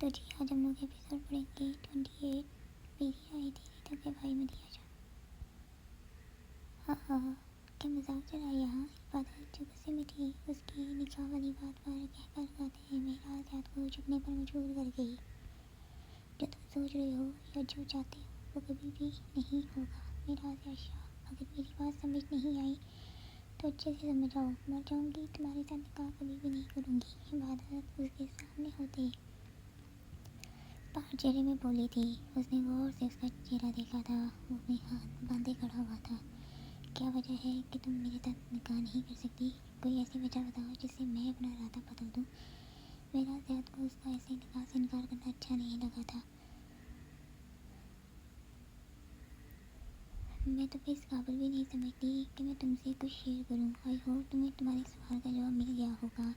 तो जी आज हम लोग एपिसोड पढ़ेंगे 28। मेरी आई तेरी तो के भाई में दिया जा। हाँ हाँ हाँ, क्या मजाक चला यहाँ। इबादत जो गुस्से में थी उसकी निकाह वाली बात पर कहकर गाते हैं मेरा याद को झुकने पर मजबूर कर गई। जो तुम सोच रहे हो या जो चाहते हो वो कभी भी नहीं होगा। मेरा आशा, अगर मेरी बात समझ नहीं आई तो अच्छे से समझाओ। मर जाऊँगी, तुम्हारे साथ निकाह कभी भी नहीं करूँगी। इबादत उसके सामने होते पहाड़ चेहरे में बोली थी। उसने गौर से उसका चेहरा देखा था। वो अपने हाथ बांधे खड़ा हुआ था। क्या वजह है कि तुम मेरे साथ निकाह नहीं कर सकती? कोई ऐसी वजह बताओ जिससे मैं अपना इरादा बदल दूँ। मेरा ज़्यादा को उसका ऐसे निकाह से इनकार करना अच्छा नहीं लगा था। मैं तुम्हें इस काबिल भी नहीं समझती कि मैं तुमसे कुछ शेयर करूँ। आई होप तुम्हें तुम्हारे सवाल का जवाब मिल गया होगा।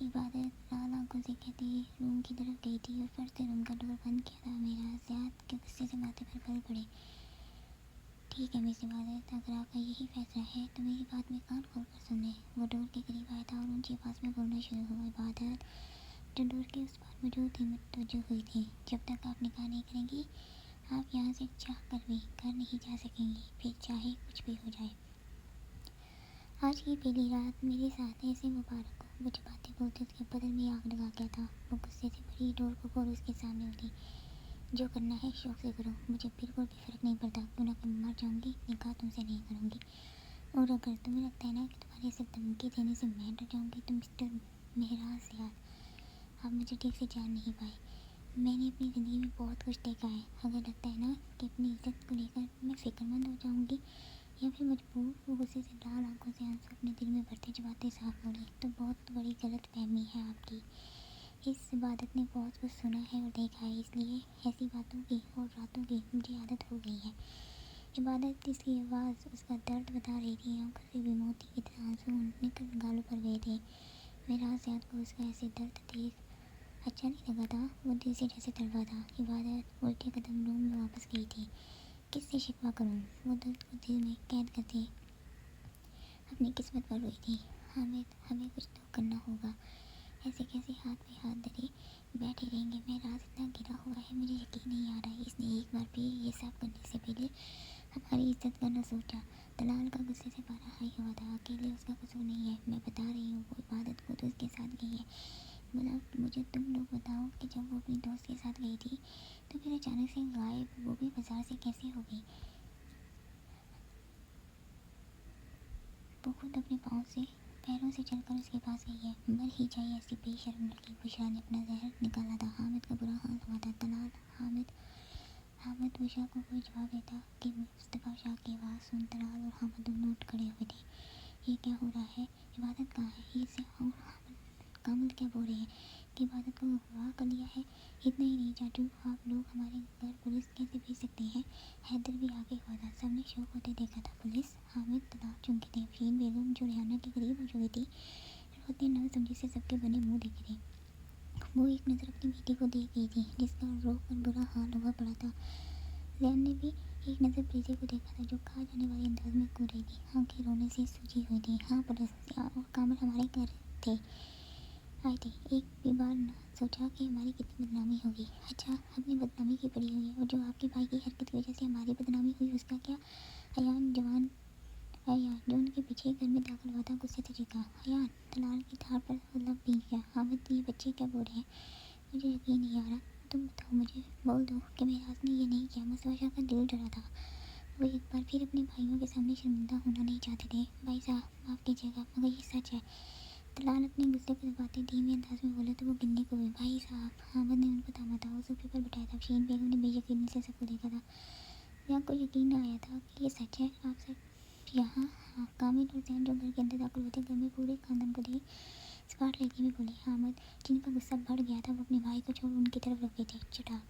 इबादत लाल आंखों से कहते रूम की तरफ गई थी और फर्श से रूम का डोर बंद किया था। मेरा ज़्यादा के गुस्से से माथे पर बल पड़े। ठीक है मिस इबादत, अगर आपका यही फैसला है तो मेरी बात में कान खोल कर सुन लें। वो डोर के करीब आया था और ऊंची आवाज़ में बोलना शुरू हुआ। इबादत जो डोर के उस पार मौजूद थी मुतवज्जो हुई थी। जब तक आप निकाह नहीं करेंगी आप यहाँ से चाह कर भी घर नहीं जा सकेंगी, फिर चाहे कुछ भी हो जाए। आज की पहली रात मेरे साथ ऐसे मुबारक हो। वो जब बातें बोलते उसके बदन में आग लगा गया था। वो गुस्से से भरी डोर को खोल उसके सामने उठी। जो करना है शौक से करो, मुझे बिल्कुल भी फ़र्क नहीं पड़ता क्यों ना मैं मर जाऊँगी, निकाह तुमसे नहीं करूँगी। और अगर तुम्हें लगता है ना कि तुम्हारे सिर्फ धमकी देने से मैं डर जाऊँगी तो मिस्टर मेहराज यार, आप मुझे ठीक से जान नहीं पाए। मैंने अपनी ज़िंदगी में बहुत कुछ देखा है। अगर लगता है ना कि अपनी इज्जत को लेकर मैं फ़िक्रमंद हो जाऊँगी या फिर मजबूर, वो गुस्से से लाल आंखों से आंसू अपने दिल में भरते जबाते साफ बोली, तो बहुत बड़ी गलत फहमी है आपकी। इस इबादत ने बहुत कुछ सुना है और देखा है, इसलिए ऐसी बातों की और रातों की मुझे आदत हो गई है। इबादत इसकी आवाज़ उसका दर्द बता रही थी। आंखों से भी मोती की तरह आंसू निकल गालों पर गए थे। मेरा ज़्यादा को उसका ऐसे दर्द देख अच्छा नहीं लगा था। वो दिल से जैसे तड़पा था। इबादत उल्टे कदम रूम में वापस गई थी। किससे शिकवा करूँ? वो दर्द को दिल में कैद करते अपनी किस्मत पर रोई थी। हामिद, हमें कुछ तो करना होगा। ऐसे कैसे हाथ में हाथ धरे बैठे रहेंगे? मैं रात इतना गिरा हुआ है, मुझे यकीन नहीं आ रहा है इसने एक बार भी ये सब करने से पहले हमारी इज्जत करना सोचा। दलाल का गुस्से से पारा हाई हुआ था। अकेले उसका कसूर नहीं है, मैं बता रही हूँ। वो इबादत को तो उसके साथ गई है। बोला मुझे तुम लोग बताओ कि जब वो अपनी दोस्त के साथ गई थी तो फिर अचानक से गायब, वो भी बाजार से कैसे हो गई? वो खुद अपने पैरों से चलकर उसके पास गई है। मर ही जाए ऐसी बेशर्म लड़की। बुशरा ने अपना जहर निकाला था। हामिद का बुरा हाल हुआ था। तलाल हामिद बुशरा को कोई जवाब देता कि मुस्तफ़ा शाह की आवाज़ सुन तलाल और हामिद दोनों उठ खड़े हुए थे। ये क्या हो रहा है? इबादत कहाँ है? ये से और कामिल क्या बोल रहे हैं कि इबादत को अगवा कर लिया है? इतना ही नहीं चाचू, आप लोग हमारे घर पुलिस कैसे भेज सकते हैं? हैदर भी आगे हुआ था। सबने शौक होते देखा था। पुलिस? हामिद तलाक चुनके थे। फरीन बेगम जो रेहाना के करीब हो चुकी थी रोते न समझी से सबके बने मुंह देखे थे। वो एक नज़र अपनी बेटी को देख गई थी जिसका रो कर बुरा हाल हुआ पड़ा था। जैन ने भी एक नज़र प्रीति को देखा था जो कहा जाने वाले अंदाज में कूद रही थी। आंखें रोने से सूजी हुई थी। हाँ पुलिस और कामिल हमारे घर थे आए थे। एक भी बार न सोचा कि हमारी कितनी बदनामी होगी। अच्छा, अपनी बदनामी की पड़ी हुई है और जो आपके भाई की हरकत की वजह से हमारी बदनामी हुई उसका क्या? अयान जो उनके पीछे घर में दाखिल हुआ था गुस्से से चीखा। अयान तलाल की थार पर लब भीग गया। हामिद ये बच्चे क्या बोल रहे हैं? मुझे यकीन नहीं आ रहा। तुम बताओ, मुझे बोल दो कि मेराज ने ये नहीं किया। मुस्तफ़ा का दिल डरा था। वो एक बार फिर अपने भाइयों के सामने शर्मिंदा होना नहीं चाहते थे। भाई साहब माफ़ कीजिएगा मगर ये सच है। तलाल अपने गुस्से को दबाते धीमे अंदाज में बोले तो वो गिनने को हुए। भाई साहब, हामिद ने उनको थामा था। वो सोफे पर बिठाया था। शीन बेगम ने बेयकीनी से सबको देखा था। यहाँ को यकीन न आया था कि ये सच है। आप सब यहाँ? हाँ, कामिल और जैन जो घर के अंदर दाखिल हुए थे घर में पूरे खानदान को देख स्मार्ट लड़की में बोली। हामिद जिनका गुस्सा बढ़ गया था वो अपने भाई को छोड़ उनकी तरफ रुके थे। चटा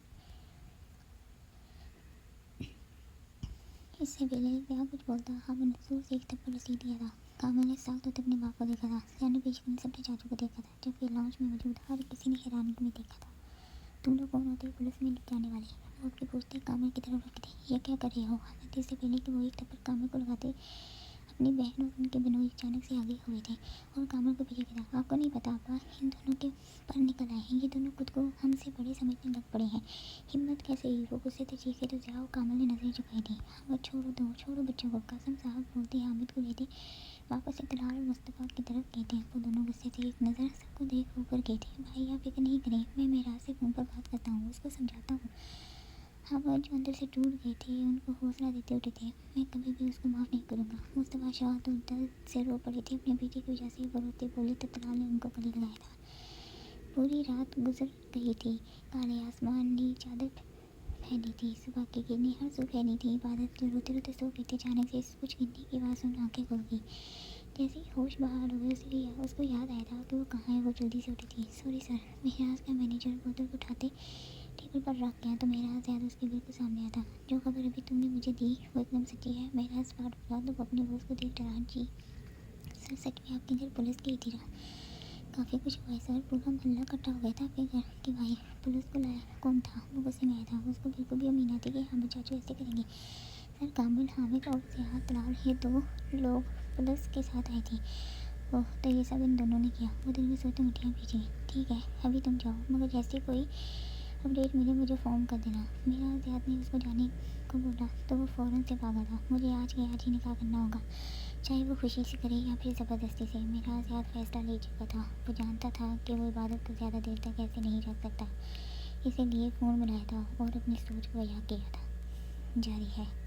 इससे पहले क्या कुछ बोलता हामिद ने जोर से एक थप्पड़ रसीद दिया था। कामिल ने साफ तौर अपने बाप को देखा था। जैन ने बेशक सबने चाचू को देखा था जबकि लॉन्च में मौजूद हर किसी ने हैरानी में देखा था। तुम लोग कौन होते? पुलिस में लेके आने वाले? वो अपने पूछते कामिल की तरफ रुके थे। ये क्या कर रहे हो? हामिद इससे पहले कि वो एक थप्पड़ कामिल को लगाते अपनी बहन और उनके बिनोई अचानक से आगे हुए थे और कामल को पीछे गिरा। आपको नहीं पता आपा, इन दोनों के पर निकल आए हैं। ये दोनों खुद को हमसे बड़े समझने लग पड़े हैं। हिम्मत कैसे हुई? वो गुस्से से चीखे तो जाओ। कामल ने नजरें झुकाई थी। अब छोड़ो दो, छोड़ो बच्चों को। कासम साहब बोलते हामिद को लेते वापस इकरार और मुस्तफ़ा की तरफ गए थे। वो दोनों गुस्से से एक नज़र सबको देख ऊपर गए थे। भाई आप फिक्र नहीं करें, मैं मेराज से फ़ोन पर बात करता हूँ, उसको समझाता हूँ। हाँ, जो अंदर से टूट गए थे उनको हौसला देते उठे थे। मैं कभी भी उसको माफ़ नहीं करूँगा। मुस्तफ़ा शाह तो दर्द से रो पड़े थे। अपने बेटे की वजह से वो रोते बोले तो तलाल ने उनको गले लगाया था। पूरी रात गुजर गई थी। काले आसमान नी चादर फैली थी। सुबह की किरणें हर सू फैली थी। इबादत रोते रोते सो गई थी। अचानक से कुछ गिरने की आवाज़ सुन आँखें खुल गई। जैसे ही होश बहाल हुए उसको याद आया था कि वो कहाँ है। वो जल्दी से उठी थी। Sorry sir. मेहराज का मैनेजर बोतल को उठाते टेबल पर रख गया तो मेहराज याद उसके बिल्कुल सामने आया था। जो खबर अभी तुमने मुझे दी वो एकदम सच्ची है। मेहराज फाड़ उठा तो वो अपने बॉस को देख डरा। जी सर, सच में आपके घर पुलिस गई थी? काफ़ी कुछ हुआ है सर। पूरा मोहल्ला इकट्ठा हो गया था आपके घर के भाई। पुलिस बुलाया कौन था? वो गुस्से में आया था। उसको बिल्कुल भी उम्मीद नहीं थी कि हामिद चाचू ऐसे करेंगे। सर, कामिल, हामिद और सियाहत तलाल, ये दो लोग पुलिस के साथ आए थे। ओह, तो ये सब इन दोनों ने किया? वो दिल में सोचते मुठियाँ पीछे। ठीक है, अभी तुम जाओ, मगर जैसे कोई अपडेट मिले मुझे फ़ोन कर देना। मेरा ज़ियाद ने उसको जाने को बोला तो वो फ़ौरन से भागा था। मुझे आज के आज ही निकाह करना होगा, चाहे वो खुशी से करे या फिर ज़बरदस्ती से। मेरा ज़ियाद फैसला ले चुका था। वो जानता था कि वो इबादत को ज़्यादा देर तक ऐसे नहीं रख सकता, इसीलिए फ़ोन बनाया था और अपनी सोच को बयां किया था। जारी है।